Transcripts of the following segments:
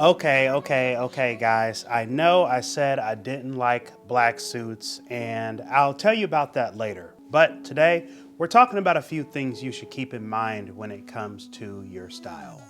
Okay, guys. I know I said I didn't like black suits, and I'll tell you about that later. But today, we're talking about a few things you should keep in mind when it comes to your style.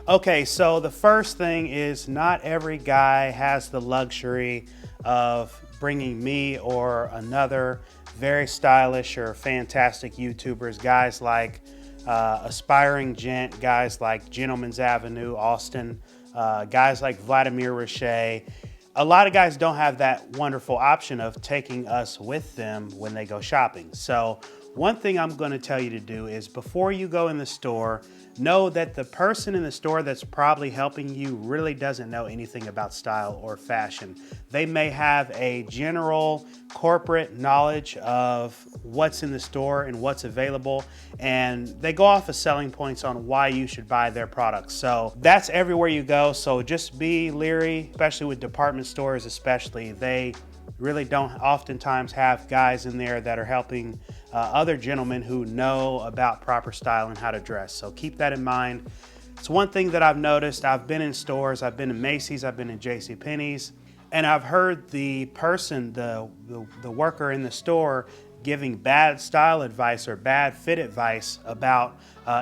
Okay, so the first thing is not every guy has the luxury of bringing me or another very stylish or fantastic YouTubers, guys like Aspiring Gent, guys like Gentleman's Avenue, Austin, guys like Vladimir Roche. A lot of guys don't have that wonderful option of taking us with them when they go shopping. So one thing I'm going to tell you to do is before you go in the store, know that the person in the store that's probably helping you really doesn't know anything about style or fashion. They may have a general corporate knowledge of what's in the store and what's available, and they go off of selling points on why you should buy their products. So that's everywhere you go. So just be leery, especially with department stores, especially. They really don't oftentimes have guys in there that are helping other gentlemen who know about proper style and how to dress. So keep that in mind. It's one thing that I've noticed. I've been in stores, I've been in Macy's, I've been in JCPenney's, and I've heard the person, the worker in the store giving bad style advice or bad fit advice about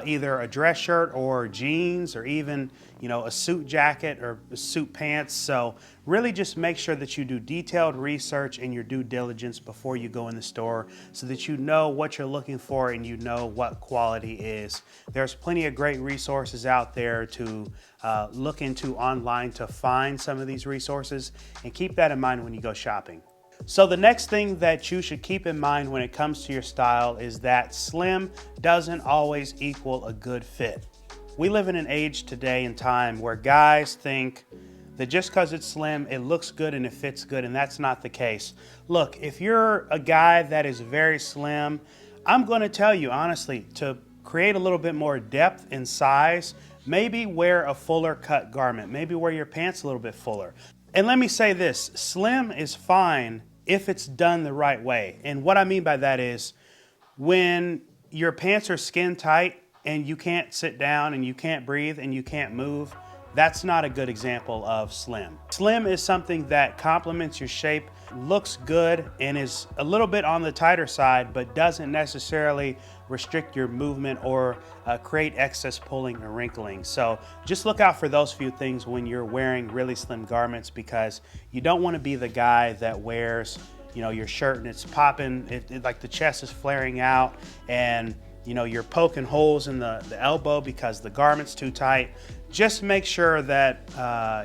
either a dress shirt or jeans or even a suit jacket or suit pants. So really just make sure that you do detailed research and your due diligence before you go in the store so that you know what you're looking for and you know what quality is. There's plenty of great resources out there to look into online to find some of these resources, and keep that in mind when you go shopping. So the next thing that you should keep in mind when it comes to your style is that slim doesn't always equal a good fit. We live in an age today and time where guys think that just because it's slim, it looks good and it fits good, and that's not the case. Look, if you're a guy that is very slim, I'm going to tell you honestly, to create a little bit more depth and size, maybe wear a fuller cut garment, maybe wear your pants a little bit fuller. And let me say this, slim is fine if it's done the right way. And what I mean by that is when your pants are skin tight and you can't sit down and you can't breathe and you can't move, that's not a good example of slim. Slim is something that complements your shape, looks good, and is a little bit on the tighter side, but doesn't necessarily restrict your movement or create excess pulling or wrinkling. So just look out for those few things when you're wearing really slim garments, because you don't want to be the guy that wears your shirt and it's popping, like the chest is flaring out, and you're poking holes in the elbow because the garment's too tight. Just make sure that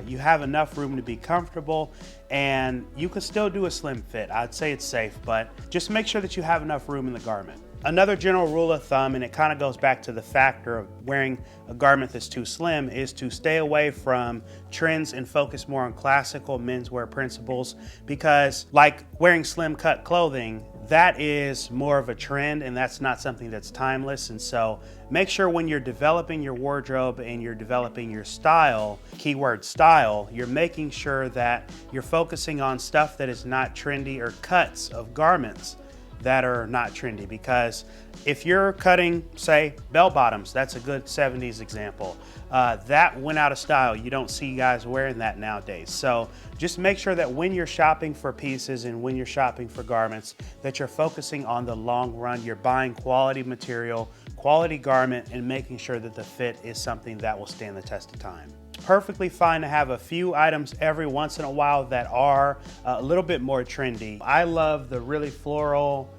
you have enough room to be comfortable, and you can still do a slim fit. I'd say it's safe, but just make sure that you have enough room in the garment. Another general rule of thumb, and it kind of goes back to the factor of wearing a garment that's too slim, is to stay away from trends and focus more on classical menswear principles, because like wearing slim cut clothing, that is more of a trend and that's not something that's timeless. And so make sure when you're developing your wardrobe and you're developing your style, keyword style, you're making sure that you're focusing on stuff that is not trendy or cuts of garments that are not trendy. Because if you're cutting, say, bell bottoms, that's a good 70s example. That went out of style. You don't see guys wearing that nowadays. So just make sure that when you're shopping for pieces and when you're shopping for garments, that you're focusing on the long run. You're buying quality material, quality garment, and making sure that the fit is something that will stand the test of time. Perfectly fine to have a few items every once in a while that are a little bit more trendy. I love the really floral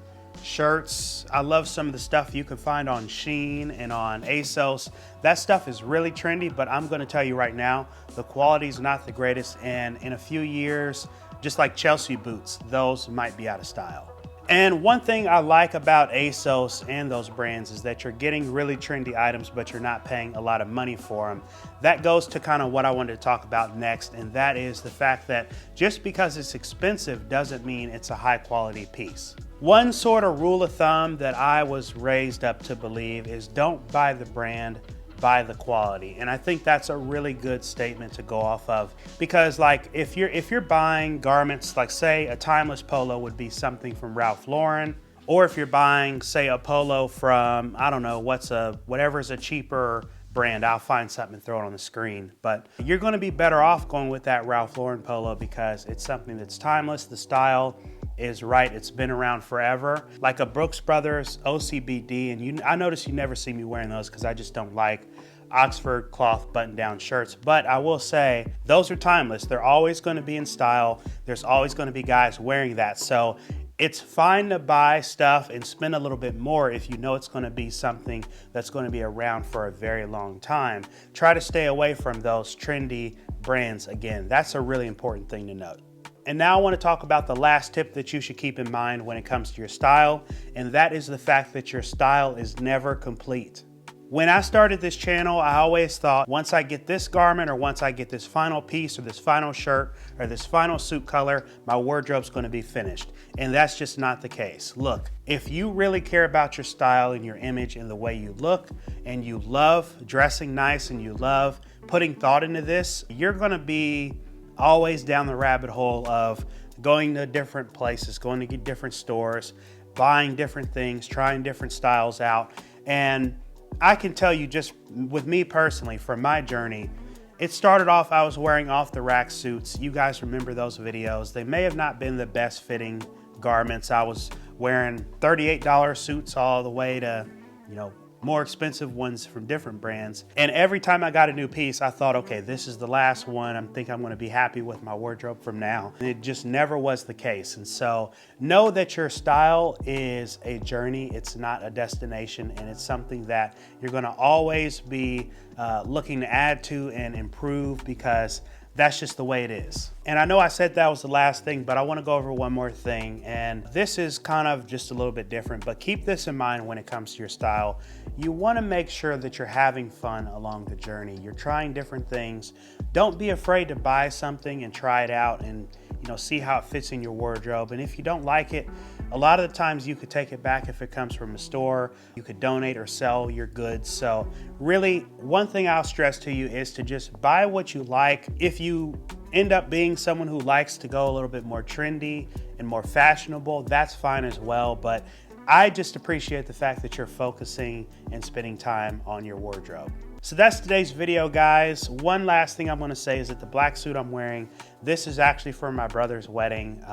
shirts. I love some of the stuff you can find on Shein and on ASOS. That stuff is really trendy, but I'm going to tell you right now, the quality is not the greatest, and in a few years, just like Chelsea boots, those might be out of style. And one thing I like about ASOS and those brands is that you're getting really trendy items, but you're not paying a lot of money for them. That goes to kind of what I wanted to talk about next, and that is the fact that just because it's expensive doesn't mean it's a high quality piece. One sort of rule of thumb that I was raised up to believe is don't buy the brand, buy the quality. And I think that's a really good statement to go off of, because like if you're buying garments, like say a timeless polo would be something from Ralph Lauren, Or if you're buying, say, a polo from, I don't know, whatever's a cheaper brand, I'll find something and throw it on the screen. But you're gonna be better off going with that Ralph Lauren polo because it's something that's timeless. The style is right, it's been around forever. Like a Brooks Brothers OCBD, and I notice you never see me wearing those because I just don't like Oxford cloth button-down shirts, but I will say those are timeless. They're always gonna be in style. There's always gonna be guys wearing that. So it's fine to buy stuff and spend a little bit more if you know it's going to be something that's going to be around for a very long time. Try to stay away from those trendy brands. Again, that's a really important thing to note. And now I want to talk about the last tip that you should keep in mind when it comes to your style, and that is the fact that your style is never complete. When I started this channel, I always thought once I get this garment or once I get this final piece or this final shirt or this final suit color, my wardrobe's gonna be finished. And that's just not the case. Look, if you really care about your style and your image and the way you look, and you love dressing nice and you love putting thought into this, you're gonna be always down the rabbit hole of going to different places, going to get different stores, buying different things, trying different styles out. And I can tell you just with me personally, from my journey, it started off, I was wearing off the rack suits. You guys remember those videos. They may have not been the best fitting garments. I was wearing $38 suits all the way to, more expensive ones from different brands. And every time I got a new piece, I thought, okay, this is the last one. I think I'm gonna be happy with my wardrobe from now. And it just never was the case. And so know that your style is a journey. It's not a destination. And it's something that you're gonna always be looking to add to and improve because that's just the way it is. And I know I said that was the last thing, but I wanna go over one more thing. And this is kind of just a little bit different, but keep this in mind when it comes to your style. You wanna make sure that you're having fun along the journey. You're trying different things. Don't be afraid to buy something and try it out and see how it fits in your wardrobe. And if you don't like it, a lot of the times you could take it back if it comes from a store. You could donate or sell your goods. So really, one thing I'll stress to you is to just buy what you like. If you end up being someone who likes to go a little bit more trendy and more fashionable, that's fine as well. But I just appreciate the fact that you're focusing and spending time on your wardrobe. So that's today's video, guys. One last thing I'm gonna say is that the black suit I'm wearing, this is actually for my brother's wedding.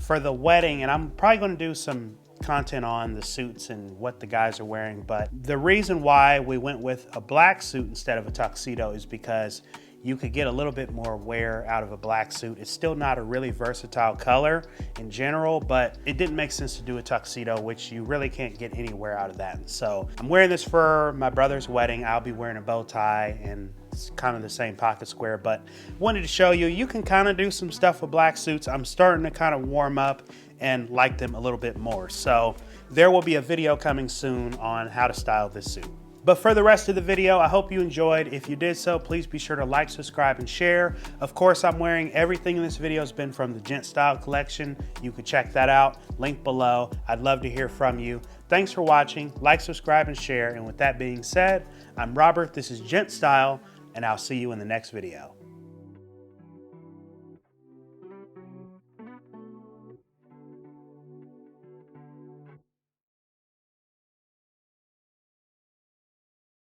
For the wedding, and I'm probably gonna do some content on the suits and what the guys are wearing, but the reason why we went with a black suit instead of a tuxedo is because you could get a little bit more wear out of a black suit. It's still not a really versatile color in general, but it didn't make sense to do a tuxedo, which you really can't get any wear out of that. So I'm wearing this for my brother's wedding. I'll be wearing a bow tie and it's kind of the same pocket square, but wanted to show you, you can kind of do some stuff with black suits. I'm starting to kind of warm up and like them a little bit more. So there will be a video coming soon on how to style this suit. But for the rest of the video, I hope you enjoyed. If you did so, please be sure to like, subscribe, and share. Of course, I'm wearing everything in this video has been from the Gent Style collection. You can check that out, link below. I'd love to hear from you. Thanks for watching. Like, subscribe, and share. And with that being said, I'm Robert, this is Gent Style, and I'll see you in the next video.